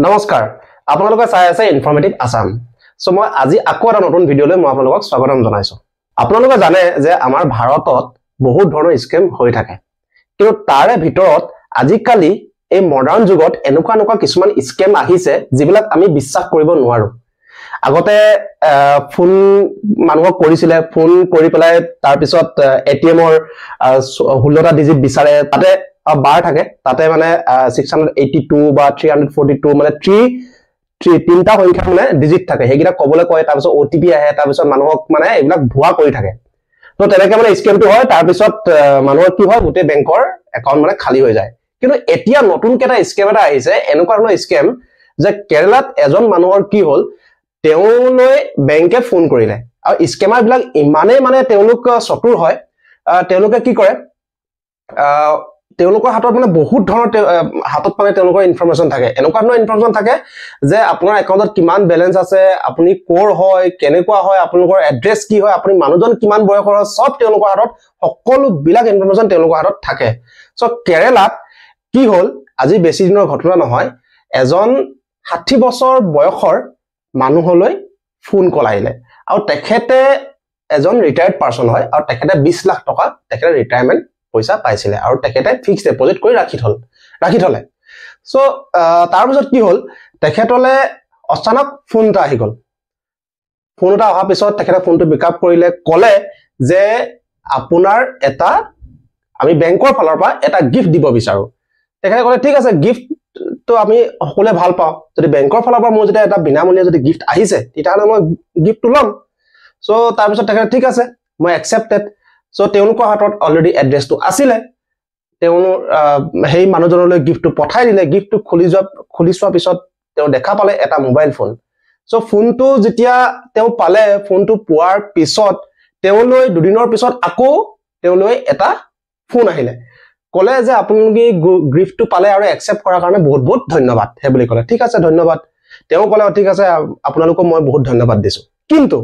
নমস্কাৰ আপোনালোকে চাই আছে ইনফৰমেটিভ আসাম সো মই আজি আকৌ এটা নতুন ভিডিঅলৈ মই আপোনালোকক স্বাগতম জনাইছো আপোনালোকে জানে যে আমাৰ ভাৰতত বহুত ধৰণৰ স্কেম হৈ থাকে কিন্তু তাৰে ভিতৰত আজিকালি এই মডাৰ্ন যুগত এনেকুৱা কিছুমান স্কেম আহিছে যিবিলাক আমি বিশ্বাস কৰিব নোৱাৰো আগতে ফোন মানুহক কৰিছিলে ফোন কৰি পেলাই তাৰ পিছত এটিএম ৰ 16টা ডিজিট বিচাৰে তাতে বাৰ থাকে তাতে মানে 682 বা 342 মানে 3টা সংখ্যা মানে ডিজিট থাকে হেগিটা কবলে কয় তাৰ পিছত ওটিপি আহে তাৰ পিছত মানুহক মানে এইবিলাক ভুৱা কৰি থাকে তো তেনেকে মানে স্কেমটো হয় তাৰ পিছত মানুহৰ কি হয় গোটে বেংকৰ একাউন্ট মানে খালি হৈ যায় কিন্তু এতিয়া নতুন কেটা স্কেম এটা আহিছে এনেকুৱা ধৰণৰ স্কেম যে কেৰালাত এজন মানুহৰ কি হল তেওলৈ বেংকে ফোন কৰিলে আৰু স্কেমাৰ বিলাক ইমানে মানে তেওলোক চতুৰ হয় তেওলোকে কি কৰে তেওঁলোকৰ হাতত মানে বহুত ধৰণৰ হাতত মানে তেওঁলোকৰ ইনফৰমেশন থাকে এনেকুৱা ধৰণৰ ইনফৰমেশন থাকে যে আপোনাৰ একাউন্টত কিমান বেলেন্স আছে আপুনি কোৰ হয় কেনেকুৱা হয় আপোনালোকৰ এড্ৰেছ কি হয় আপুনি মানুহজন কিমান বয়সৰ সব তেওঁলোকৰ হাতত সকলো বিলাক ইনফৰমেশন তেওঁলোকৰ হাতত থাকে সো কেৰালাত কি হল আজি বেছি দিনৰ ঘটনা নহয় এজন 60 বছৰ বয়সৰ মানুহলৈ ফোন কল আহিলে আৰু তেখেতে এজন ৰিটায়াৰ্ড পাৰসন হয় আৰু তেখেতে 20 লাখ টকা তেখেতে ৰিটায়াৰমেন্ট পইচা পাইছিলে আৰু তেখেতে ফিক্সড ডিপোজিট কৰি ৰাখি থলে সো তাৰ পিছত কি হল তেখেতলে অচানক ফোন এটা আহি গল ফোন এটা অহা পিছত তেখেতে ফোনটো পিকআপ কৰিলে কলে যে আপোনাৰ এটা আমি বেংকৰ ফালৰ পৰা এটা গিফট দিব বিচাৰো তেখেতে কলে ঠিক আছে গিফট তো আমি সকলে ভাল পাও যদি বেংকৰ ফালৰ পৰা মোৰ যদি এটা বিনামূলীয়া যদি গিফট আহিছে তেতিয়াহলে মই গিফটটো লম সো তাৰ পিছত তেখেতে ঠিক আছে মই একসেপ্টেড সো তেওঁলোকৰ হাতত অলৰেডি এড্ৰেছটো আছিলে তেওঁলোৰ হেই মানুহজনলৈ গিফটটো পঠাই দিলে গিফটটো খুলি যোৱা পিছত তেওঁ দেখা পালে এটা মোবাইল ফোন সো ফোনটো যেতিয়া তেওঁ পালে ফোনটো পোৱাৰ পিছত তেওঁলৈ দুদিনৰ পিছত আকৌ তেওঁলৈ এটা ফোন আহিলে কলে যে আপোনালোকে গিফটটো পালে আৰু একসেপ্ট কৰাৰ কাৰণে বহুত ধন্যবাদ হে বুলি কলে ঠিক আছে ধন্যবাদ তেওঁ কলে ঠিক আছে আপোনালোকক মই বহুত ধন্যবাদ দিছো কিন্তু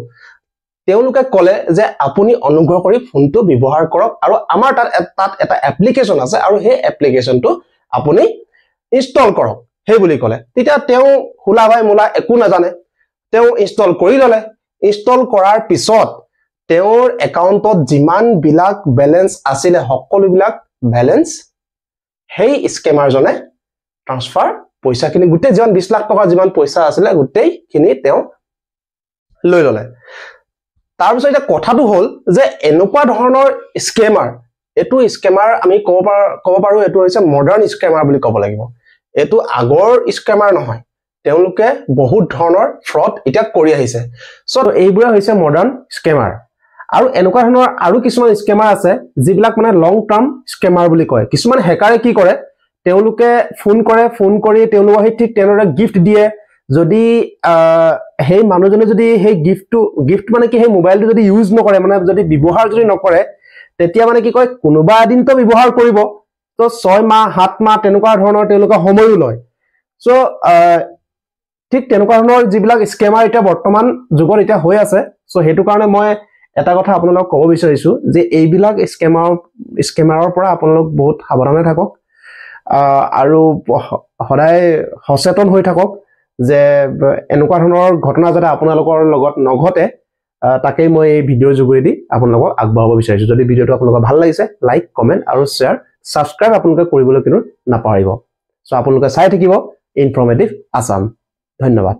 তেওঁলোকে কলে যে আপুনি অনুগ্ৰহ কৰি ফোনটো ব্যৱহাৰ কৰক আৰু আমাৰ তাত এটা এপ্লিকেশন আছে আৰু সেই এপ্লিকেশনটো আপুনি ইনষ্টল কৰক হে বুলি কলে তেতিয়া তেওঁ হুলা ভাই মুলা একো নাজানে তেওঁ ইনষ্টল কৰি ললে ইনষ্টল কৰাৰ পিছত তেওঁৰ একাউন্টত যিমান বিলাক বেলেন্স আছিল সকলো বিলাক বেলেন্স হেই স্কেমাৰ জনে ট্ৰান্সফাৰ পইচাখিনি গুটে যিমান 20 লাখ টকা যিমান পইচা আছিল গুটেইখিনি তেওঁ লৈ ললে তাৰ পিছত এটা কথাটো হল যে এনেকুৱা ধৰণৰ স্কেমাৰ এটো স্কেমাৰ আমি কব পাৰো এটো হৈছে মডাৰ্ন স্কেমাৰ বুলি কব লাগিব এটো আগৰ স্কেমাৰ নহয় তেওঁলোকে বহুত ধৰণৰ ফ্ৰড এটা কৰি আহিছে সো এইবোৰ হৈছে মডাৰ্ন স্কেমাৰ আৰু এনেকুৱা ধৰণৰ আৰু কিছুমান স্কেমাৰ আছে যিবিলাক মানে লং টাৰ্ম স্কেমাৰ বুলি কয় কিছুমান হেকাৰে কি কৰে তেওঁলোকে ফোন কৰি তেওঁলোকক ঠিক তেনেদৰে গিফট দিয়ে যদি হেই মানুহজনে যদি হেই গিফট মানে কি হেই মোবাইলটো যদি ইউজ নকৰে মানে যদি ব্যৱহাৰ যদি নকৰে তেতিয়া মানে কি কয় কোনোবা এদিন তো ব্যৱহাৰ কৰিব তো 6 মাহ 7 মাহ তেনেকুৱা ধৰণৰ তেওঁলোকে সময়ও লয় সো ঠিক তেনেকুৱা ধৰণৰ যিবিলাক স্কেমাৰ এটা বৰ্তমান যুগত এটা হৈ আছে সো হেতু কাৰণে মই এটা কথা আপোনালোকক ক'ব বিচাৰিছো যে এইবিলাক স্কেমাৰৰ পৰা আপোনালোক বহুত সাৱধানে থাকক আৰু সদায় সচেতন হৈ থাকক যে এনেকুৱা ধৰণৰ ঘটনা যাতে আপোনালোকৰ লগত নঘটে তাকেই মই এই ভিডিঅ' যোগেদি আপোনালোকক আগবঢ়াব বিচাৰিছো যদি ভিডিঅ'টো আপোনালোকৰ ভাল লাগিছে লাইক কমেন্ট আৰু শ্বেয়াৰ সাবস্ক্ৰাইব আপোনালোকে কৰিবলৈ কিন্তু নাপাহৰিব সো আপোনালোকে চাই থাকিব ইনফৰমেটিভ আসাম ধন্যবাদ